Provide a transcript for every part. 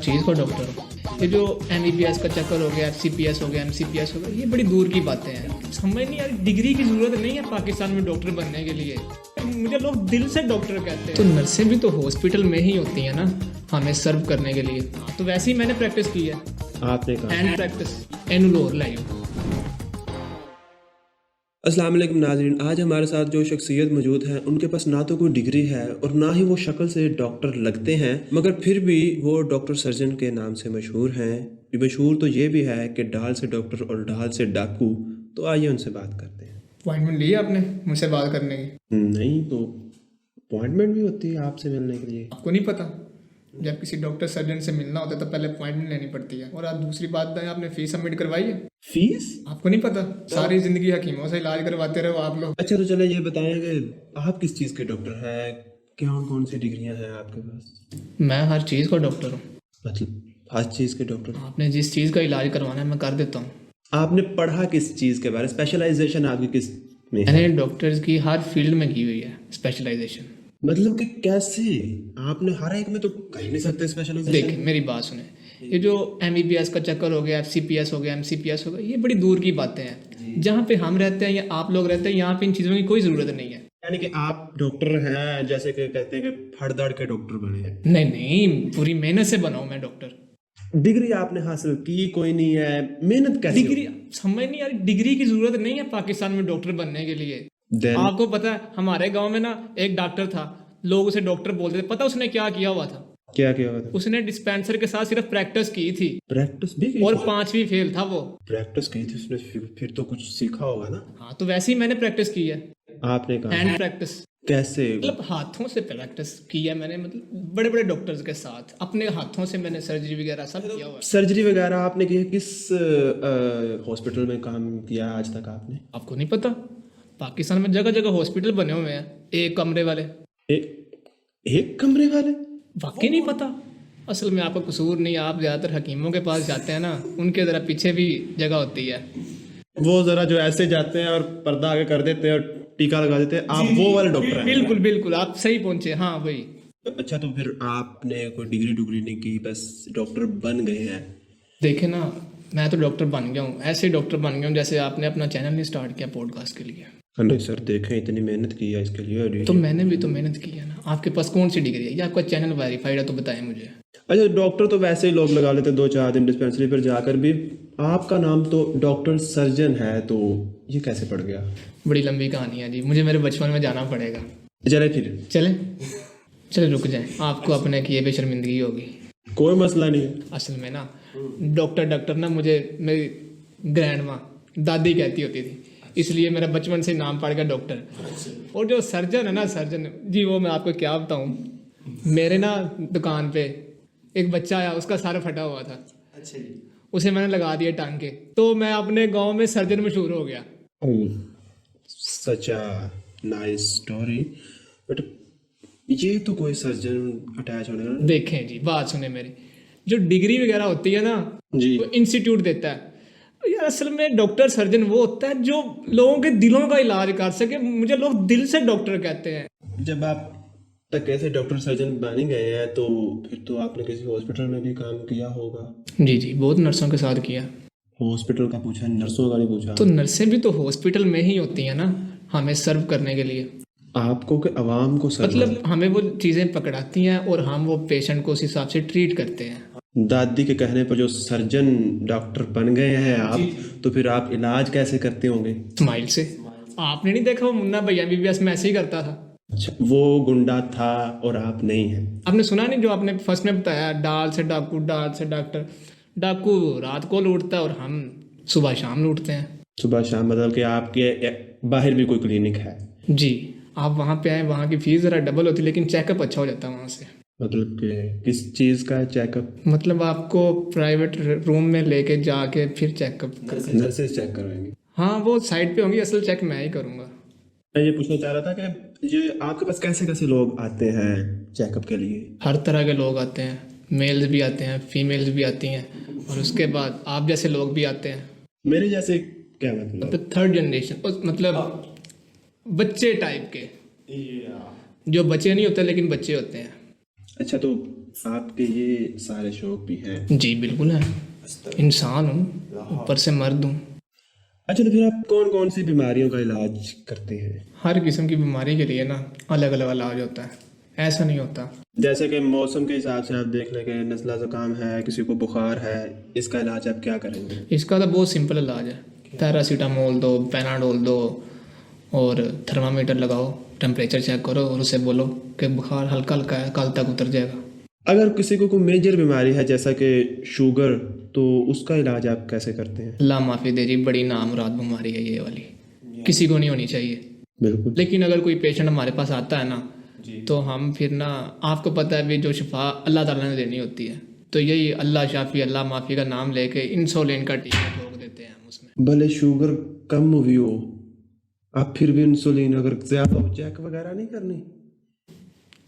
चीज़ का डॉक्टर हूँ। ये जो MBBS का चक्कर हो गया, FCPS हो गया, MCPS हो गया, ये बड़ी दूर की बातें हैं। समझ नहीं यार, डिग्री की ज़रूरत नहीं है पाकिस्तान में डॉक्टर बनने के लिए। मुझे लोग दिल से डॉक्टर कहते हैं। तो नर्सें भी तो हॉस्पिटल में ही होती हैं ना, हमें सर्व करने के लिए। तो वैसे ही मैंने प्रैक्टिस की है। आपने कहा हैंड प्रैक्टिस एनुलोर लाइव। अस्सलाम वालेकुम नाज़रीन, आज हमारे साथ जो शख्सियत मौजूद है उनके पास ना तो कोई डिग्री है और ना ही वो शक्ल से डॉक्टर लगते हैं, मगर फिर भी वो डॉक्टर सर्जन के नाम से मशहूर हैं। मशहूर तो ये भी है कि ढाल से डॉक्टर और ढाल से डाकू। तो आइए उनसे बात करते हैं। अपॉइंटमेंट ली आपने मुझसे बात करने की? नहीं तो अपॉइंटमेंट भी होती है आपसे मिलने के लिए? आपको नहीं पता, जब किसी डॉक्टर सर्जन से मिलना होता है तो पहले अपॉइंटमेंट लेनी पड़ती है। और आप दूसरी बात है, आपने फीस सबमिट करवाई है? फीस? आपको नहीं पता? सारी जिंदगी हकीमों से इलाज करवाते रहो आप लोग। अच्छा तो चले ये बताएं कि आप किस चीज़ के डॉक्टर हैं, कौन कौन सी डिग्रियां हैं आपके पास? मैं हर चीज़ का डॉक्टर हूँ। मतलब हर चीज़ के डॉक्टर? आपने जिस चीज़ का इलाज करवाना है मैं कर देता हूँ। आपने पढ़ा किस चीज़ के बारे में? स्पेशलाइजेशन आपकी किस में है? मैंने डॉक्टर्स की हर फील्ड में की हुई है स्पेशलाइजेशन। मतलब कि कैसे? आपने हर एक में तो कह ही नहीं सकते स्पेशलाइजेशन। देखिए मेरी बात सुने, ये जो MBBS का चक्कर हो गया, FCPS हो गया, MCPS हो गया, ये बड़ी दूर की बातें हैं। जहाँ पे हम रहते हैं या आप लोग रहते हैं, यहाँ पे इन चीज़ों की कोई ज़रूरत नहीं है। यानी कि आप डॉक्टर हैं, जैसे कि कहते हैं कि फड़दड़ के डॉक्टर बने हैं। नहीं नहीं, पूरी मेहनत से बनाऊँ मैं डॉक्टर। डिग्री आपने हासिल की कोई नहीं है, मेहनत कैसे डिग्री समझ नहीं यार, डिग्री की जरूरत नहीं है पाकिस्तान में डॉक्टर बनने के लिए। Then- आपको पता है हमारे गांव में ना एक डॉक्टर था, लोग उसे डॉक्टर बोलते थे। पता उसने क्या किया हुआ था? क्या क्या हुआ था? उसने डिस्पेंसर के साथ सिर्फ प्रैक्टिस की थी प्रैक्टिस भी की? और 5वीं फेल था वो। प्रैक्टिस की थी उसने, फिर तो कुछ सीखा होगा ना? हाँ तो वैसे ही मैंने प्रैक्टिस की है, आपने कहा हैंड प्रैक्टिस। कैसे? मतलब हाथों से प्रैक्टिस की है मैंने, मतलब बड़े बड़े डॉक्टर्स के साथ अपने हाथों से मैंने सर्जरी वगैरह सब किया हुआ है। सर्जरी वगैरह आपने की है? किस हॉस्पिटल में काम किया आज तक आपने? आपको नहीं पता, पाकिस्तान में जगह जगह हॉस्पिटल बने हुए हैं एक कमरे वाले। एक कमरे वाले? वाकई नहीं पता? असल में आपका कसूर नहीं, आप ज़्यादातर हकीमों के पास जाते हैं ना, उनके ज़रा पीछे भी जगह होती है। वो जरा जो ऐसे जाते हैं और पर्दा आगे कर देते हैं और टीका लगा देते हैं, आप वो वाले डॉक्टर हैं? बिल्कुल बिल्कुल, आप सही पहुंचे। हाँ वही। अच्छा तो फिर आपने कोई डिग्री डुग्री नहीं की, बस डॉक्टर बन गए हैं? देखे ना, मैं तो डॉक्टर बन गया हूँ, ऐसे डॉक्टर बन गया हूँ जैसे आपने अपना चैनल नहीं स्टार्ट किया पॉडकास्ट के लिए। नहीं सर, देखें इतनी मेहनत की है इसके लिए। तो मैंने भी तो मेहनत की है ना। आपके पास कौन सी डिग्री है या आपका चैनल वेरीफाइड है? तो बताएं मुझे। अच्छा डॉक्टर तो वैसे ही लोग लगा लेते हैं 2-4 दिन डिस्पेंसरी पर जाकर भी, आपका नाम तो डॉक्टर सर्जन है, तो ये कैसे पड़ गया? बड़ी लंबी कहानी है जी, मुझे मेरे बचपन में जाना पड़ेगा। चले फिर। चले रुक जाएं, आपको अपने किए पे शर्मिंदगी होगी। कोई मसला नहीं है। असल में ना डॉक्टर ना मुझे मेरी ग्रैंड माँ दादी कहती होती थी, इसलिए मेरा बचपन से नाम पड़ गया डॉक्टर। और जो सर्जन है ना, सर्जन जी, वो मैं आपको क्या बताऊँ। मेरे ना दुकान पे एक बच्चा आया, उसका सारा फटा हुआ था। अच्छा जी। उसे मैंने लगा दिया टांके, तो मैं अपने गांव में सर्जन मशहूर हो गया। सच अ नाइस स्टोरी, बट ये तो कोई सर्जन अटैच होने का। देखें जी, बात सुने मेरी, जो डिग्री वगैरह होती है ना जी। वो इंस्टीट्यूट देता है यार। असल में डॉक्टर सर्जन वो होता है जो लोगों के दिलों का इलाज कर सके। मुझे लोग दिल से डॉक्टर कहते हैं। जब आप तक ऐसे डॉक्टर सर्जन बन गए हैं तो फिर तो आपने किसी हॉस्पिटल में भी काम किया होगा? जी जी, बहुत नर्सों के साथ किया। हॉस्पिटल का पूछा, नर्सों का नहीं पूछा? तो नर्सें भी तो हॉस्पिटल में ही होती हैं ना, हमें सर्व करने के लिए। आपको कि आवाम को सर्व? मतलब हमें वो चीज़ें पकड़ाती हैं और हम वो पेशेंट को उस हिसाब से ट्रीट करते हैं। दादी के कहने पर जो सर्जन डॉक्टर बन गए हैं आप, तो फिर आप इलाज कैसे करते होंगे? स्माइल से। आपने नहीं देखा वो मुन्ना भैया MBBS में ऐसे ही करता था? अच्छा, वो गुंडा था और आप नहीं हैं? आपने सुना नहीं जो आपने फर्स्ट में बताया, डाल से डाकू डाल से डॉक्टर। डाकू रात को लूटता है और हम सुबह शाम लूटते हैं। सुबह शाम मतलब कि आपके बाहर भी कोई क्लिनिक है? जी, आप वहाँ पे आए, वहाँ की फीस ज़रा डबल होती है लेकिन चेकअप अच्छा हो जाता है वहाँ से। मतलब कि किस चीज़ का है चेकअप? मतलब आपको प्राइवेट रूम में लेके जाके फिर चेकअप नर्सेज चेक करवाएंगे? हाँ वो साइड पे होंगी, असल चेक मैं ही करूँगा। मैं ये पूछना चाह रहा था कि ये आपके पास कैसे कैसे लोग आते हैं चेकअप के लिए? हर तरह के लोग आते हैं, मेल्स भी आते हैं, फीमेल्स भी आती हैं, और उसके बाद आप जैसे लोग भी आते हैं। मेरे जैसे क्या मतलब? तो थर्ड जनरेशन, मतलब बच्चे टाइप के, जो बच्चे नहीं होते लेकिन बच्चे होते हैं। अच्छा तो आपके ये सारे शौक भी हैं। जी बिल्कुल है, इंसान हूँ, ऊपर से मर्द हूँ। अच्छा, तो फिर आप कौन कौन सी बीमारियों का इलाज करते हैं? हर किस्म की बीमारी के लिए ना अलग अलग इलाज होता है, ऐसा नहीं होता। जैसे कि मौसम के हिसाब से आप देख लें कि नज़ला ज़ुकाम है, किसी को बुखार है, इसका इलाज आप क्या करेंगे? इसका तो बहुत सिंपल इलाज है, पैरासीटामोल दो, पैनाडोल दो और थर्मामीटर लगाओ, टेम्परेचर चेक करो और उसे बोलो कि बुखार हल्का हल्का है, कल तक उतर जाएगा। अगर किसी को कोई मेजर बीमारी है जैसा कि शुगर, तो उसका इलाज आप कैसे करते हैं? अल्लाह माफ़ी दे जी, बड़ी नामुराद बीमारी है ये वाली, किसी को नहीं होनी चाहिए। बिल्कुल। लेकिन अगर कोई पेशेंट हमारे पास आता है ना, तो हम फिर ना, आपको पता है भी जो शिफा अल्लाह ताला ने देनी होती है, तो यही अल्लाह शाफी अल्लाह माफ़ी का नाम लेके इंसुलिन का टीका ठोक देते हैं हम उसमें। भले शुगर कम हुई हो, आप फिर भी इंसुलिन अगर ज़्यादा हो, चेक वगैरह नहीं करनी?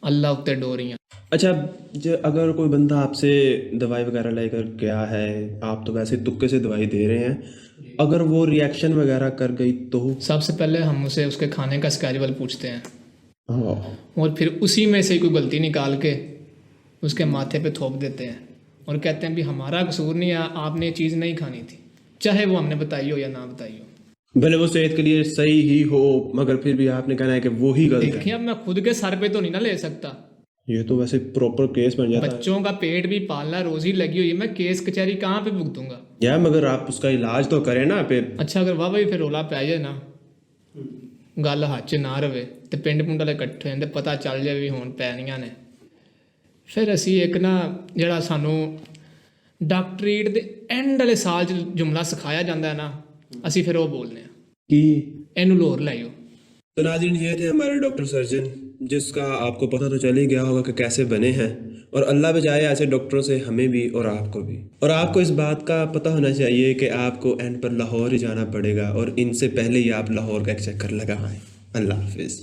अल्लाह उत्ते डोरियाँ। अच्छा, अगर कोई बंदा आपसे दवाई वगैरह लेकर गया है, आप तो वैसे तुक्के से दवाई दे रहे हैं, अगर वो रिएक्शन वगैरह कर गई तो? सबसे पहले हम उसे उसके खाने का स्केड्यूल पूछते हैं हाँ। और फिर उसी में से कोई गलती निकाल के उसके माथे पे थोप देते हैं और कहते हैं भी हमारा कसूर नहीं है, आपने ये चीज़ नहीं खानी थी, चाहे वो हमने बताई हो या ना बताई हो। भले वो सेहत के लिए सही ही हो, मगर फिर भी आपने कहना है कि वो ही गलत है। देखिए, अब मैं खुद के सर पे तो नहीं ना ले सकता, ये तो वैसे प्रॉपर केस बन जाता है। बच्चों का पेट भी पालना, रोजी लगी हुई है, मैं केस कचहरी कहाँ पे भुगतूंगा? यार मगर आप उसका इलाज तो करें ना फिर। अच्छा, अगर वाह भाई फिर रोला पै जाए ना, गल हथ च ना रवे तो पिंड पुंड वाले इकट्ठे होंगे, पता चल जाए भी हुण पैनियां ने, फिर असी एक ना ਜਿਹੜਾ ਸਾਨੂੰ ਡਾਕਟਰੀਟ ਦੇ ਐਂਡ ਵਾਲੇ ਸਾਲ 'ਚ ਜੁਮਲਾ ਸਿਖਾਇਆ ਜਾਂਦਾ ਹੈ ਨਾ, ਅਸੀਂ ਫਿਰ ਉਹ ਬੋਲਦੇ ਹਾਂ कि ਇਹਨੂੰ ਲੋਰ ਲਾਇਓ। तो नाज़रीन, ये थे हमारे डॉक्टर सर्जन, जिसका आपको पता तो चल ही गया होगा कि कैसे बने हैं, और अल्लाह बचाए ऐसे डॉक्टरों से हमें भी और आपको भी। और आपको इस बात का पता होना चाहिए कि आपको एंड पर लाहौर ही जाना पड़ेगा और इनसे पहले ही आप लाहौर का एक चक्कर लगाएं। अल्लाह हाफिज़।